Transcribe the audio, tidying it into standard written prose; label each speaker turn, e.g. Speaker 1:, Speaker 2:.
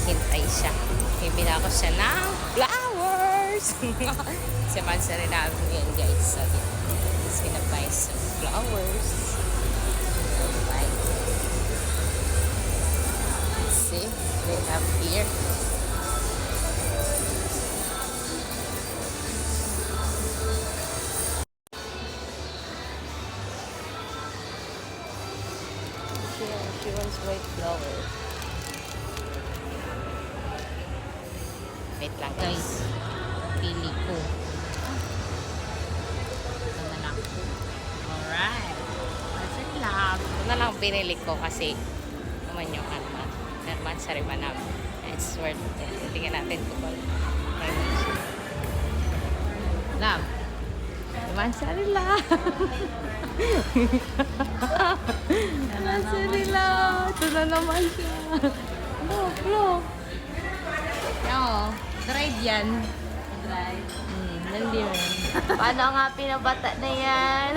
Speaker 1: hintay siya. Bibila ko siya ng flowers. Si Mansa rin namin yan, guys. Sabi, he's gonna buy some flowers. Buy. See, they have here. She wants white flowers. Wait lang guys. Pili ko. Ito na lang. Alright. That's it lang. Ito na lang pinili ko kasi naman yung ano. Naman sa riba namin. It's worth it. Tingnan natin kung Lam. Naman sa rila. Naman sa rila. Ito na naman siya. Look. No, dried yan. Dried? Hindi mo. Paano nga pinabata na yan?